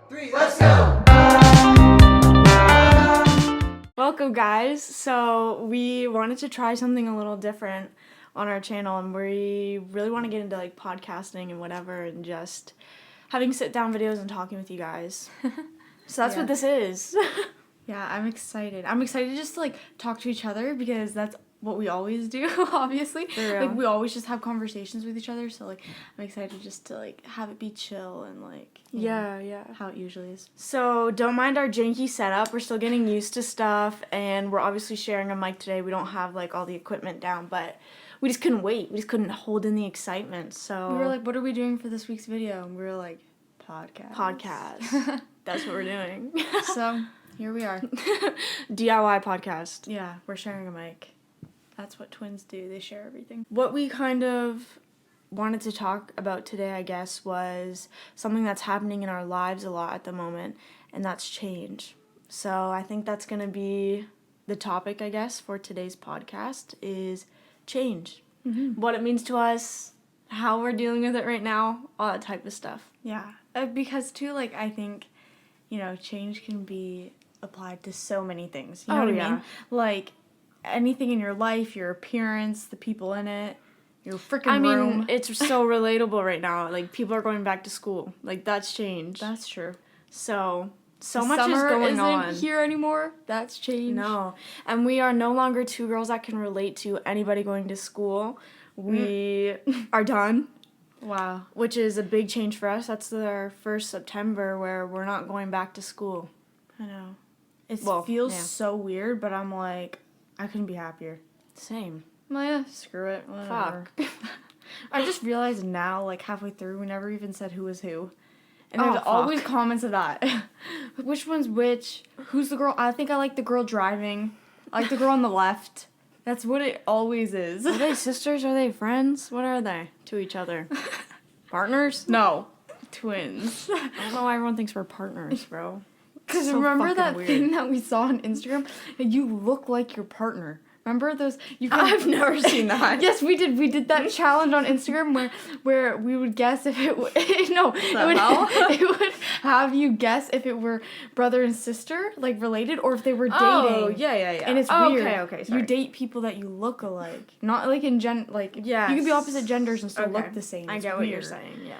3, let's go! Welcome, guys. So we wanted to try something a little different on our channel, and we really want to get into like podcasting and whatever, and just having sit-down videos and talking with you guys. So that's what this is. Yeah, I'm excited. I'm excited just to like talk to each other because that's what we always do, obviously. Like we always just have conversations with each other, so like I'm excited just to like have it be chill and like Yeah. how it usually is. So don't mind our janky setup. We're still getting used to stuff, and we're obviously sharing a mic today. We don't have like all the equipment down, but we just couldn't wait. We just couldn't hold in the excitement. So We were like, what are we doing for this week's video? And we were like, podcast. That's what we're doing. So here we are. DIY podcast. Yeah, we're sharing a mic. That's what twins do. They share everything. What we kind of wanted to talk about today, I guess, was something that's happening in our lives a lot at the moment, and that's change. So I think that's going to be the topic, I guess, for today's podcast is change. Mm-hmm. What it means to us, how we're dealing with it right now, all that type of stuff. Yeah, because too, like, I think, change can be applied to so many things. You know what I mean? Like, anything in your life, your appearance, the people in it, your freaking room. Mean, it's so relatable right now. Like, people are going back to school. Like, that's change. That's true. So The much is summer going isn't on. here anymore. That's change. No. And we are no longer two girls that can relate to anybody going to school. We are done, Wow. which is a big change for us. That's our first September where we're not going back to school. I know. It Well, feels yeah. so weird, but I'm like, I couldn't be happier. Same. Well, yeah, screw it. Whatever. Fuck. I just realized now, like halfway through, we never even said who was who. And Oh, there's fuck. always comments of that. Which one's which? Who's the girl? I think I like the girl driving. I like the girl on the left. That's what it always is. Are they sisters? Are they friends? What are they to each other? Partners? No. Twins. I don't know why everyone thinks we're partners, bro. Because So remember fucking that weird. thing that we saw on Instagram? You look like your partner. Remember those? I've never seen that. Yes, we did. We did that challenge on Instagram where we would guess if it it would have you guess if it were brother and sister, like related, or if they were dating. Oh, yeah. And it's weird. Okay, sorry. You date people that you look alike, not like in Yes. you can be opposite genders and still look the same. I It's get what you're weird. saying, yeah.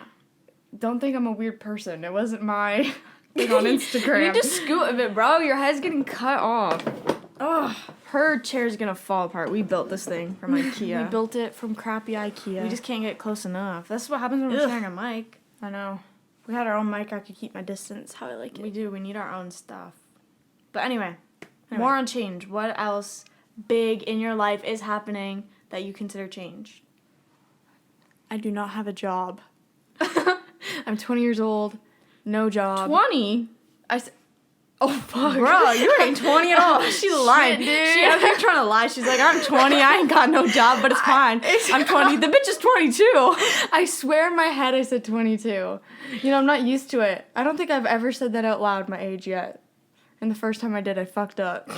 Don't think I'm a weird person. It wasn't my thing on Instagram. You need to scoot a bit, bro. Your head's getting cut off. Ugh. Her chair's gonna fall apart. We built this thing from IKEA. We built it from crappy IKEA. We just can't get close enough. That's what happens when we're Ugh. sharing a mic. I know. If we had our own mic, I could keep my distance. How I like it. We do. We need our own stuff. But anyway, more on change. What else big in your life is happening that you consider change? I do not have a job. I'm 20 years old. No job. 20? Oh, fuck. Bro, you ain't 20 at all. She lied. dude. She out here trying to lie. She's like, I'm 20. I ain't got no job, but it's fine. I'm 20. The bitch is 22. I swear in my head I said 22. I'm not used to it. I don't think I've ever said that out loud, my age yet. And the first time I did, I fucked up.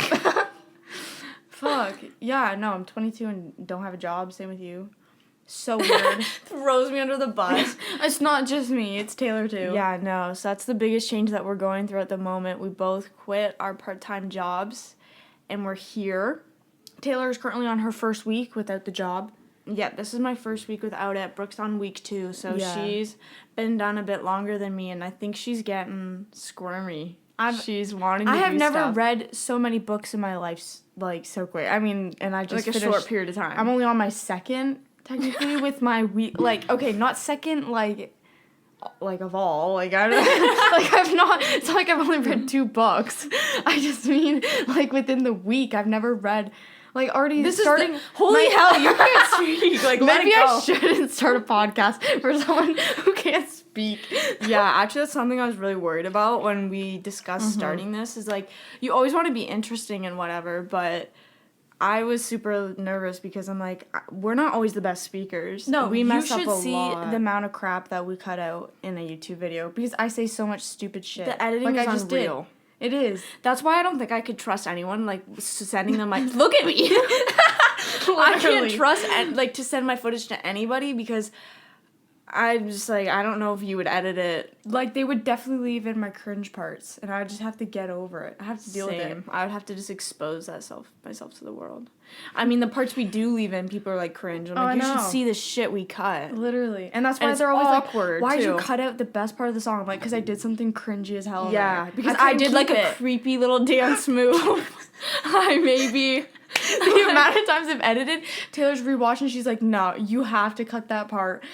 Fuck. Yeah, no, I'm 22 and don't have a job. Same with you. So weird. Throws me under the bus. It's not just me. It's Taylor, too. Yeah, no. So that's the biggest change that we're going through at the moment. We both quit our part-time jobs, and we're here. Taylor is currently on her first week without the job. Yeah, this is my first week without it. Brooke's on week 2, so Yeah. she's been done a bit longer than me, and I think she's getting squirmy. She's wanting to I have do never stuff. read so many books in my life, like, so quick. I mean, and I just like a finished, short period of time. I'm only on my second, technically, with my week. Like, okay, not second, like of all. Like, I don't, like, I've not, it's not like I've only read 2 books. I just mean, like, within the week, I've never read, like, already This starting. is holy hell, you can't speak. Like, let Maybe it go. I shouldn't start a podcast for someone who can't speak. Yeah, actually, that's something I was really worried about when we discussed starting this. Is like, you always want to be interesting and whatever, but I was super nervous because I'm like, we're not always the best speakers. No, we you mess up should a see lot. the amount of crap that we cut out in a YouTube video because I say so much stupid shit. The editing like is I just unreal. did. It is. That's why I don't think I could trust anyone, like, sending them, like, look at me. I can't Literally. trust, to send my footage to anybody because I'm just like, I don't know if you would edit it. Like, they would definitely leave in my cringe parts, and I would just have to get over it. I have to deal with it. I would have to just expose myself to the world. I mean, the parts we do leave in, people are like cringe. I'm like, you should see the shit we cut. Literally. And that's why And they're it's always awkward, like, why'd you too. cut out the best part of the song? I'm like, because I did something cringy as hell. Yeah, because I I did like a creepy little dance move. I maybe. The amount of times I've edited, Taylor's rewatching, she's like, no, you have to cut that part.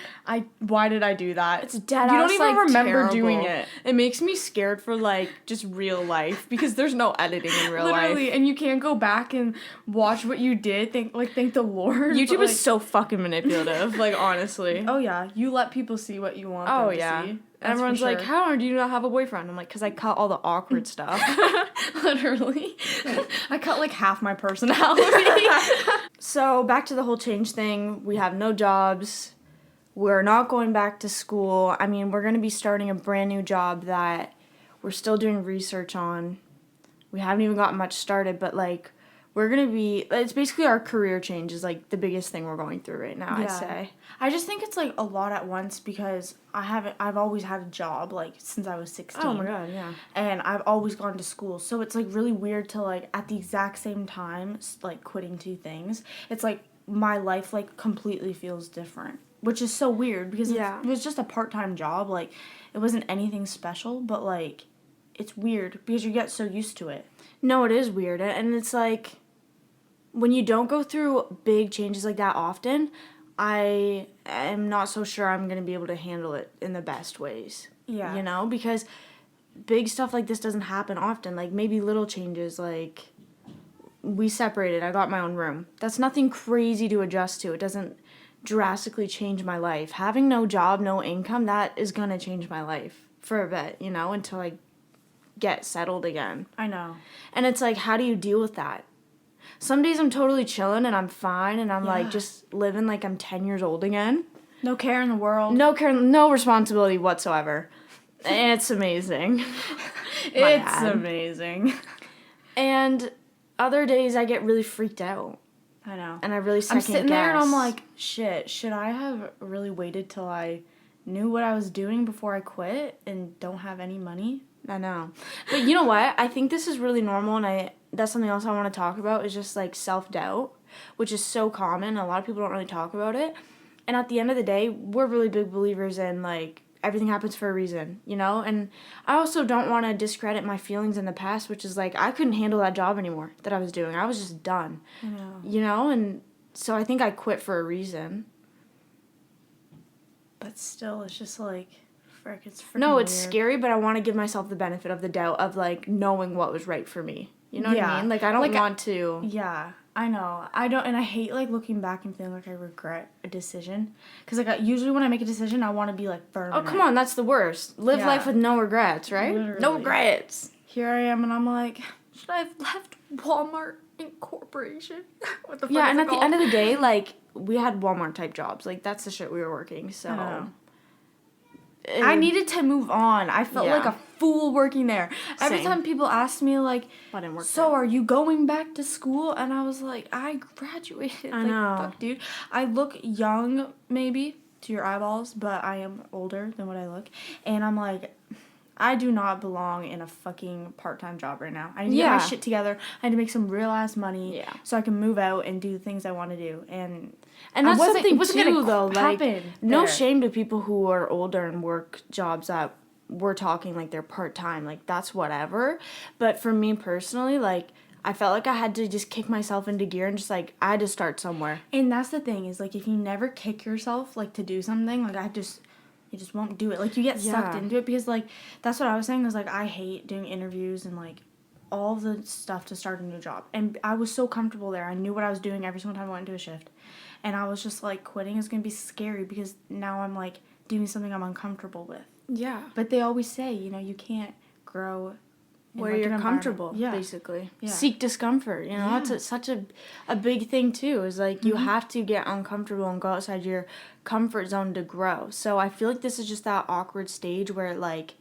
Why did I do that? It's dead You ass, don't even like, remember terrible. doing it. It makes me scared for, like, just real life, because there's no editing in real Literally, life. and you can't go back and watch what you did, thank the Lord. YouTube but, is so fucking manipulative, like, honestly. Oh yeah, you let people see what you want them to see. That's Everyone's for like, sure. how do you not have a boyfriend? I'm like, because I cut all the awkward stuff. Literally. I cut like half my personality. So, back to the whole change thing. We have no jobs. We're not going back to school. I mean, we're going to be starting a brand new job that we're still doing research on. We haven't even gotten much started, but, like, we're going to be... It's basically our career change is, like, the biggest thing we're going through right now, I'd say. I just think it's like a lot at once because I've always had a job like since I was 16. Oh my god, yeah. And I've always gone to school. So it's like really weird to like at the exact same time like quitting two things. It's like my life like completely feels different, which is so weird because it was just a part-time job. Like it wasn't anything special, but like it's weird because you get so used to it. No, it is weird. And it's like when you don't go through big changes like that often, I am not so sure I'm going to be able to handle it in the best ways. Yeah. You know, because big stuff like this doesn't happen often. Like, maybe little changes, like, we separated, I got my own room. That's nothing crazy to adjust to. It doesn't drastically change my life. Having no job, no income, that is going to change my life for a bit, you know, until I get settled again. I know. And it's like, how do you deal with that? Some days I'm totally chilling and I'm fine and I'm like just living like I'm 10 years old again. No care in the world. No care, no responsibility whatsoever. And it's amazing. It's amazing. And other days I get really freaked out. I know. And I really I'm second sitting guess. there and I'm like, shit, should I have really waited till I knew what I was doing before I quit and don't have any money? I know. But you know what? I think this is really normal and that's something else I want to talk about is just like self-doubt, which is so common. A lot of people don't really talk about it. And at the end of the day, we're really big believers in like everything happens for a reason, you know? And I also don't want to discredit my feelings in the past, which is like I couldn't handle that job anymore that I was doing. I was just done. I know. You know? And so I think I quit for a reason. But still, it's just like, frick, it's freaking No, it's weird. scary, but I want to give myself the benefit of the doubt of like knowing what was right for me. You know what I mean? Like I don't want to. Yeah, I know. I don't, and I hate like looking back and feeling like I regret a decision. Because like usually when I make a decision, I want to be like firm. Oh, come on, that's the worst. Live life with no regrets, right? Literally. No regrets. Here I am, and I'm like, should I have left Walmart Incorporation? What the fuck Yeah, is and it at the called? end of the day, like we had Walmart type jobs. Like that's the shit we were working. So. I know. I needed to move on. I felt like a fool working there. Every Same. time people asked me, like, I didn't work so are you going back to school? And I was like, I graduated. I like, know. fuck, dude. I look young, maybe, to your eyeballs, but I am older than what I look. And I'm like, I do not belong in a fucking part-time job right now. I need to get my shit together. I need to make some real-ass money so I can move out and do the things I want to do. And that's something it wasn't too, gonna though. Like, happen no there. shame to people who are older and work jobs that we're talking like they're part-time. Like that's whatever. But for me personally, like I felt like I had to just kick myself into gear and just like I had to start somewhere. And that's the thing is like if you never kick yourself like to do something, like you just won't do it. Like you get sucked into it because like that's what I was saying is like I hate doing interviews and like all the stuff to start a new job. And I was so comfortable there. I knew what I was doing every single time I went into a shift. And I was just like quitting is going to be scary because now I'm like doing something I'm uncomfortable with. Yeah. But they always say, you know, you can't grow where you're comfortable, basically. Yeah. Seek discomfort, you know? That's such a big thing, too, is, like, you have to get uncomfortable and go outside your comfort zone to grow. So I feel like this is just that awkward stage where, like,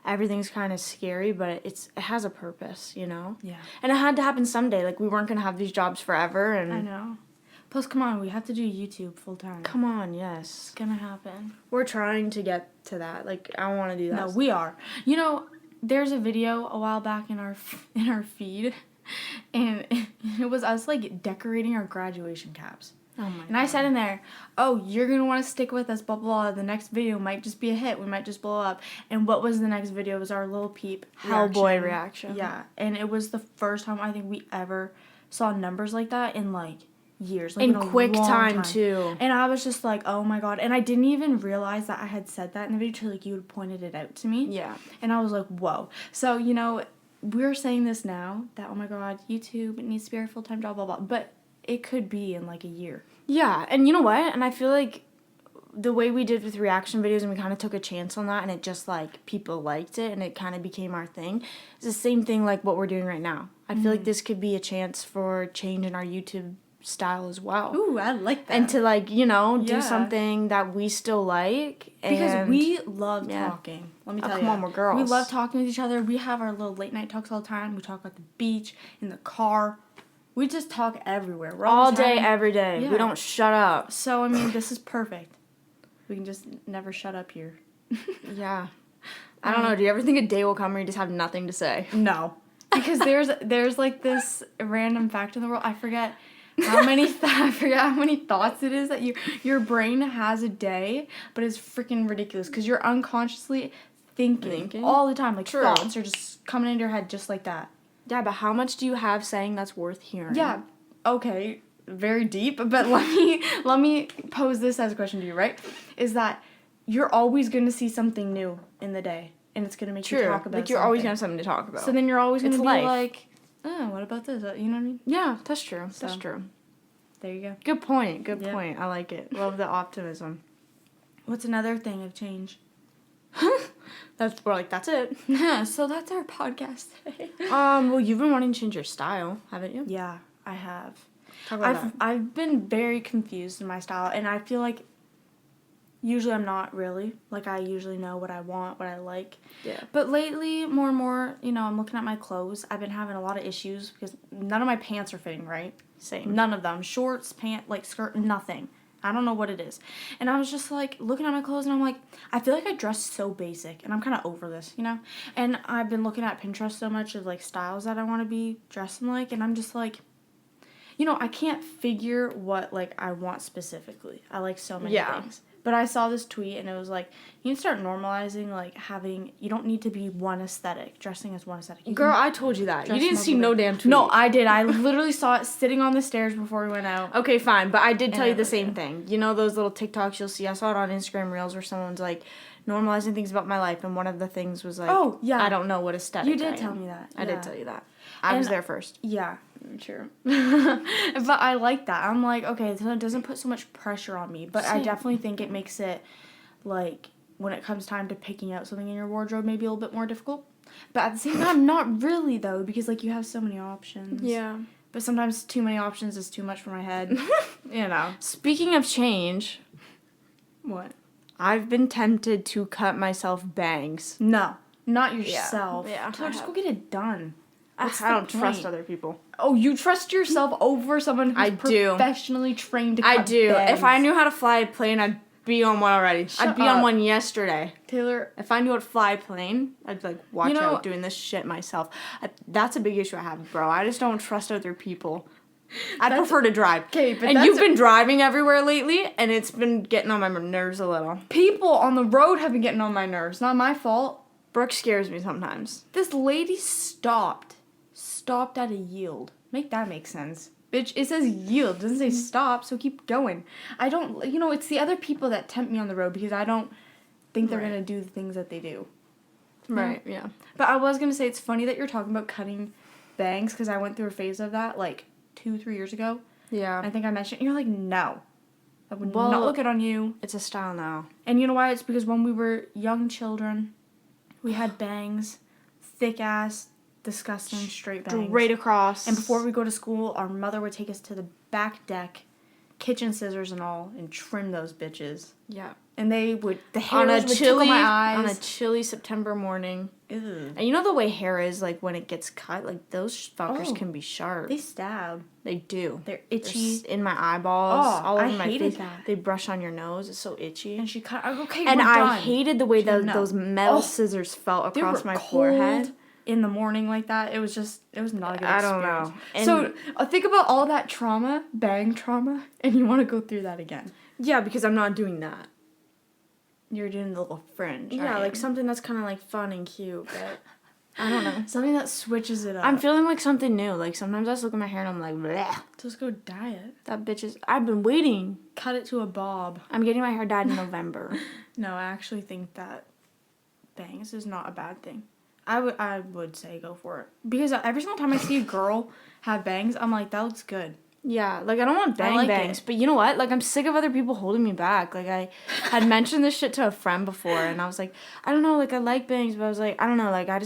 everything's kind of scary, but it has a purpose, you know? Yeah. And it had to happen someday. Like, we weren't going to have these jobs forever, and... I know. Plus, come on, we have to do YouTube full time. Come on, yes. It's gonna happen. We're trying to get to that. Like, I want to do that. No, we are. You know, there's a video a while back in our feed, and it was us like decorating our graduation caps. Oh my And I said in there, oh, you're going to want to stick with us, blah, blah, blah. The next video might just be a hit. We might just blow up. And what was the next video? It was our little peep Hellboy reaction. Yeah. And it was the first time I think we ever saw numbers like that in, like, years. Like, in a quick long time, too. And I was just like, oh, my God. And I didn't even realize that I had said that in the video until, like, you had pointed it out to me. Yeah. And I was like, whoa. So, you know, we're saying this now that, oh, my God, YouTube, it needs to be our full-time job, blah, blah. But it could be in, like, a year. Yeah, and you know what? And I feel like the way we did with reaction videos and we kind of took a chance on that and it just, like, people liked it and it kind of became our thing. It's the same thing like what we're doing right now. I feel like this could be a chance for change in our YouTube style as well. Ooh, I like that. And to, like, you know, do Yeah. something that we still like. Because we love yeah. talking. Let me tell you. Come on, we're girls. We love talking with each other. We have our little late night talks all the time. We talk at the beach, in the car. We just talk everywhere. We're all always day, having- every day. Yeah. We don't shut up. So, I mean, this is perfect. We can just never shut up here. Yeah. I don't know. Do you ever think a day will come where you just have nothing to say? No. Because there's like this random fact in the world. I forget how many thoughts it is that your brain has a day, but it's freaking ridiculous because you're unconsciously thinking all the time. Like, True. thoughts are just coming into your head just like that. Yeah, but how much do you have saying that's worth hearing? Yeah. Okay. Very deep, but let me pose this as a question to you, right? Is that you're always going to see something new in the day, and it's going to make you talk about like you're always something. going to have something to talk about. So then you're always going to It's be life. like, oh, what about this? You know what I mean? Yeah, that's true. That's So. true. There you go. Good point. Good Yeah. point. I like it. Love the optimism. What's another thing of change? That's it. So that's our podcast today. Well, you've been wanting to change your style, haven't you? Yeah, I have. Talk about that. I've been very confused in my style, and I feel like usually I'm not really. Like, I usually know what I want, what I like. Yeah. But lately, more and more, you know, I'm looking at my clothes. I've been having a lot of issues because none of my pants are fitting right. Same. None of them. Shorts, pant, like skirt, nothing. I don't know what it is. And I was just like looking at my clothes and I'm like, I feel like I dress so basic and I'm kind of over this, you know? And I've been looking at Pinterest so much of like styles that I want to be dressing like, and I'm just like, you know, I can't figure what like I want specifically. I like so many things. But I saw this tweet and it was like, you need to start normalizing like having, you don't need to be one aesthetic, dressing as one aesthetic. Girl, I told you that. You dress didn't see multiple- no damn tweet. No, I did. I literally saw it sitting on the stairs before we went out. Okay, fine, but I did tell And you I the like same it. thing. You know those little TikToks you'll see? I saw it on Instagram Reels where someone's like normalizing things about my life, and one of the things was like, Oh, yeah. I don't know what aesthetic You did I tell am. me that. I yeah. did tell you that. I was And- there first. Yeah, true. But I like that. I'm like, okay, so it doesn't put so much pressure on me. But I Same. definitely think it makes it, like, when it comes time to picking out something in your wardrobe, maybe a little bit more difficult. But at the same time, not really, though, because, like, you have so many options. Yeah. But sometimes too many options is too much for my head. You know. Speaking of change, What? I've been tempted to cut myself bangs. No. Not yourself. Yeah, Taylor, I just have. go get it done. What's I the don't trust point? other people. Oh, you trust yourself over someone who's I do. professionally trained to cut I do. bangs. If I knew how to fly a plane, I'd be on one already. Shut I'd be on up. one yesterday. Taylor, If I knew how to fly a plane, I'd like watch You know- out doing this shit myself. That's a big issue I have, bro. I just don't trust other people. I prefer to drive. Okay, but and that's you've a- been driving everywhere lately, and it's been getting on my nerves a little. people on the road have been getting on my nerves. Not my fault. Brooke scares me sometimes. This lady stopped at a yield. Make that make sense. Bitch, it says yield. It doesn't say stop, so keep going. I don't, you know, it's the other people that tempt me on the road because I don't think they're Right. going to do the things that they do. Right, yeah. But I was going to say, it's funny that you're talking about cutting bangs because I went through a phase of that like 2-3 years ago. Yeah. I think I mentioned it. You're like, no. I would Well- not look it on you. It's a style now. And you know why? It's because when we were young children, we had bangs, thick ass, disgusting straight bangs. Straight across. And before we go to school, our mother would take us to the back deck kitchen scissors and all and trim those bitches. Yeah. And the hairs would tickle my eyes. On a chilly September morning. Ew. And you know the way hair is, like, when it gets cut? Like, those fuckers can be sharp. They stab. They do. They're itchy. In my eyeballs. Oh, all over I my hated face. that. They brush on your nose. It's so itchy. And she cut. Okay, and we're I done. hated the way those metal scissors felt They across were my cold forehead. in the morning like that. It was not a good experience. I don't know. So think about all that trauma, bang trauma, and you want to go through that again. Yeah, because I'm not doing that. You're doing the little fringe. Yeah, like something that's kind of like fun and cute, but I don't know. Something that switches it up. I'm feeling like something new. Like sometimes I just look at my hair and I'm like, bleh. Just go dye it. That bitch is. I've been waiting. Cut it to a bob. I'm getting my hair dyed in November. No, I actually think that bangs is not a bad thing. I would say go for it. Because every single time I see a girl have bangs, I'm like, that looks good. Yeah, like I don't want bangs, but you know what? Like I'm sick of other people holding me back. Like I had mentioned this shit to a friend before, and I was like, I don't know, like I like bangs, but I was like, I don't know, like I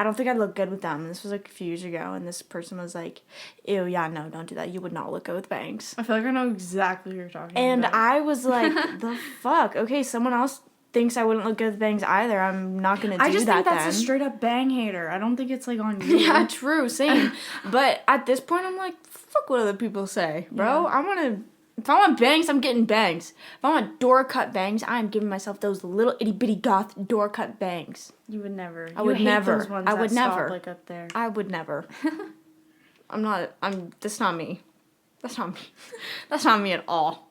don't think I'd look good with them. And this was like a few years ago, and this person was like, ew, yeah, no, don't do that. You would not look good with bangs. I feel like I know exactly what you're talking about. And I was like, the fuck? Okay, someone else thinks I wouldn't look good with bangs either. I'm not gonna do that. I just think that's then. a straight up bang hater. I don't think it's like on you. Yeah, true, same. But at this point, I'm like, fuck what other people say, bro. Yeah. If I want bangs, I'm getting bangs. If I want door cut bangs, I'm giving myself those little itty bitty goth door cut bangs. You would never. I would never. Those ones I would never. Stop, like up there. I would never. That's not me. That's not me. That's not me at all.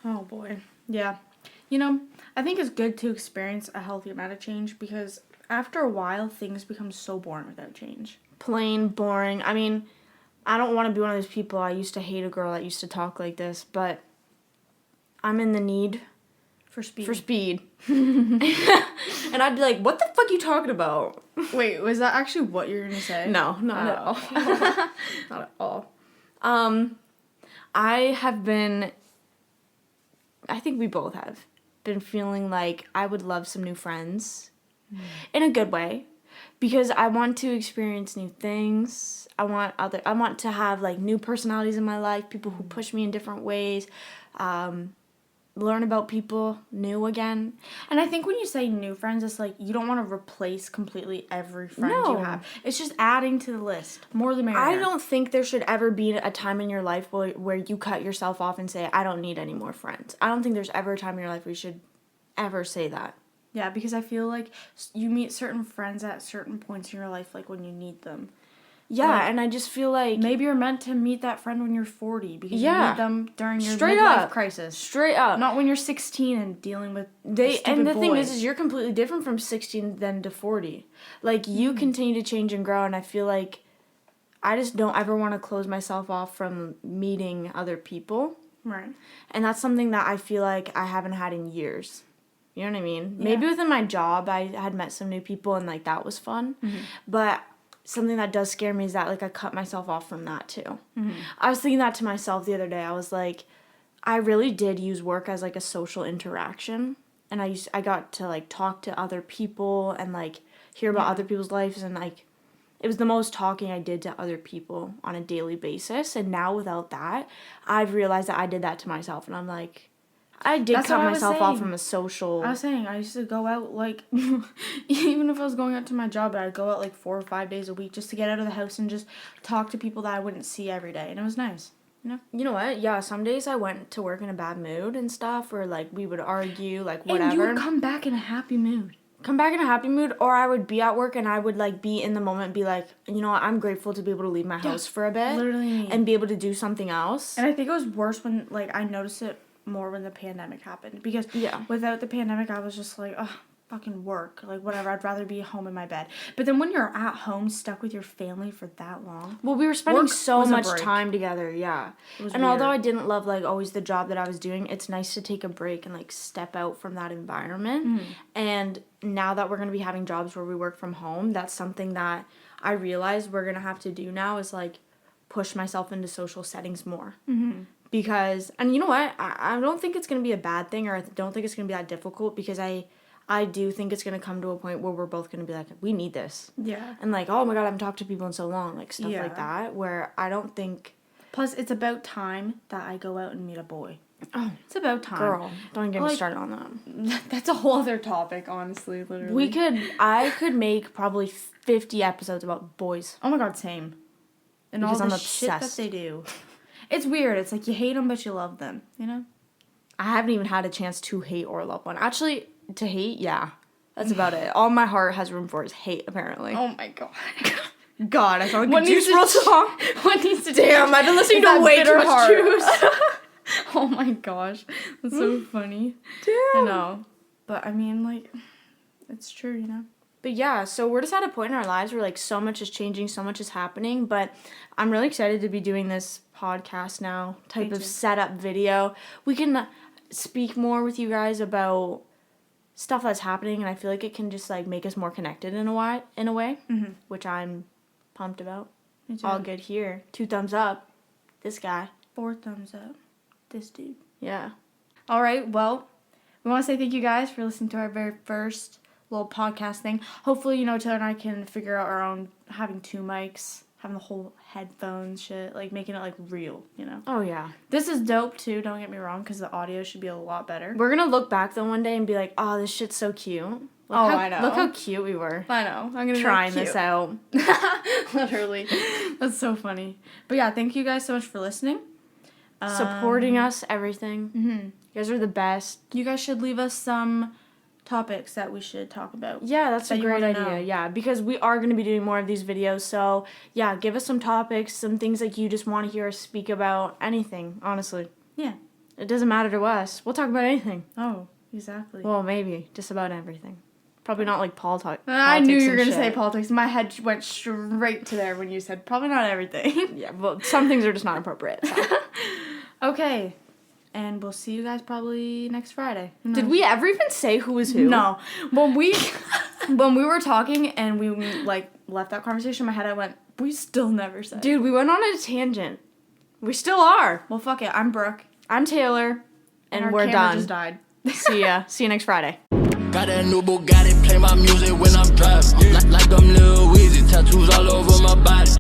Oh boy. Yeah. You know, I think it's good to experience a healthy amount of change because after a while, things become so boring without change. Plain boring. I mean, I don't want to be one of those people. I used to hate a girl that used to talk like this, but I'm in the need for speed. And I'd be like, what the fuck are you talking about? Wait, was that actually what you were going to say? No, not at all. Not at all. I think we both have been feeling like I would love some new friends in a good way because I want to experience new things. I want to have like new personalities in my life, people who push me in different ways, learn about people new again. And I think when you say new friends, it's like you don't want to replace completely every friend you have. It's just adding to the list. More the merrier. I don't think there should ever be a time in your life where you cut yourself off and say, I don't need any more friends. I don't think there's ever a time in your life where you should ever say that. Yeah, because I feel like you meet certain friends at certain points in your life, like when you need them. Yeah, like, and I just feel like maybe you're meant to meet that friend when you're 40 because you need them during your straight midlife up crisis. Straight up. Not when you're 16 and dealing with and the thing is you're completely different from 16 than to 40. Like you continue to change and grow, and I feel like I just don't ever want to close myself off from meeting other people. Right. And that's something that I feel like I haven't had in years. You know what I mean? Yeah. Maybe within my job I had met some new people and like that was fun. Mm-hmm. But something that does scare me is that like I cut myself off from that too. Mm-hmm. I was thinking that to myself the other day. I was like, I really did use work as like a social interaction, and I got to like talk to other people and like hear about other people's lives, and like it was the most talking I did to other people on a daily basis. And now without that, I've realized that I did that to myself, and I'm like, I did cut myself off from a social... I was saying, I used to go out, like, even if I was going out to my job, I'd go out, like, 4 or 5 days a week just to get out of the house and just talk to people that I wouldn't see every day. And it was nice, you know? You know what? Yeah, some days I went to work in a bad mood and stuff, or, like, we would argue, like, whatever. And you would come back in a happy mood. Or I would be at work and I would, like, be in the moment and be like, you know what, I'm grateful to be able to leave my house for a bit. Literally me. And be able to do something else. And I think it was worse when, like, I noticed it more when the pandemic happened, because without the pandemic I was just like, oh, fucking work, like whatever, I'd rather be home in my bed. But then when you're at home stuck with your family for that long, well, we were spending so much time together, and although I didn't love like always the job that I was doing, it's nice to take a break and like step out from that environment. And now that we're going to be having jobs where we work from home, that's something that I realized we're going to have to do now, is like push myself into social settings more. Because, and you know what, I don't think it's going to be a bad thing, or I don't think it's going to be that difficult, because I do think it's going to come to a point where we're both going to be like, we need this. Yeah. And like, oh my God, I haven't talked to people in so long, like stuff like that, where I don't think Plus, it's about time that I go out and meet a boy. Oh, It's about time. girl, don't get me Like- started on that. That's a whole other topic, honestly, literally. I could make probably 50 episodes about boys. Oh my god, same. And Because all the I'm shit that obsessed. they do. It's weird. It's like you hate them, but you love them, you know? I haven't even had a chance to hate or love one. Actually, to hate, yeah. That's about it. All my heart has room for is hate, apparently. Oh my god. God, I sound like What a Juice needs WRLD to song. What needs to Damn, I've been listening Is to that way too bitter much heart? Juice. Oh my gosh. That's so funny. Damn. I know. But I mean, like, it's true, you know? But yeah, so we're just at a point in our lives where like so much is changing, so much is happening. But I'm really excited to be doing this podcast now, type Me of too. setup video. We can speak more with you guys about stuff that's happening, and I feel like it can just like make us more connected in a way, Mm-hmm. which I'm pumped about. Me too. All good here. 2 thumbs up. This guy. 4 thumbs up. This dude. Yeah. All right, well, we want to say thank you guys for listening to our very first little podcast thing. Hopefully, you know, Taylor and I can figure out our own, having 2 mics, having the whole headphones shit, like making it like real, you know? Oh yeah. This is dope too, don't get me wrong, because the audio should be a lot better. We're gonna look back though one day and be like, oh, this shit's so cute. Look Oh, how, I know. Look how cute we were. I know. I'm going to Trying this out. Literally. That's so funny. But yeah, thank you guys so much for listening. Supporting us, everything. Mm-hmm. You guys are the best. You guys should leave us some topics that we should talk about. Yeah, that's That a you great wanna idea. know. Yeah, because we are going to be doing more of these videos. So, yeah, give us some topics, some things like you just want to hear us speak about. Anything, honestly. Yeah. It doesn't matter to us. We'll talk about anything. Oh, exactly. Well, maybe. Just about everything. Probably not like politics. I knew you were going going to say politics. My head went straight to there when you said probably not everything. Yeah, well, some things are just not appropriate. So. Okay. And we'll see you guys probably next Friday. Did we ever even say who was who? No. When we were talking and we like left that conversation in my head, I went, we still never said. Dude, we went on a tangent. We still are. Well, fuck it. I'm Brooke. I'm Taylor. And our we're camera done. just died. See ya. See you next Friday. Got that new Bugatti, play my music when I'm driving. Like the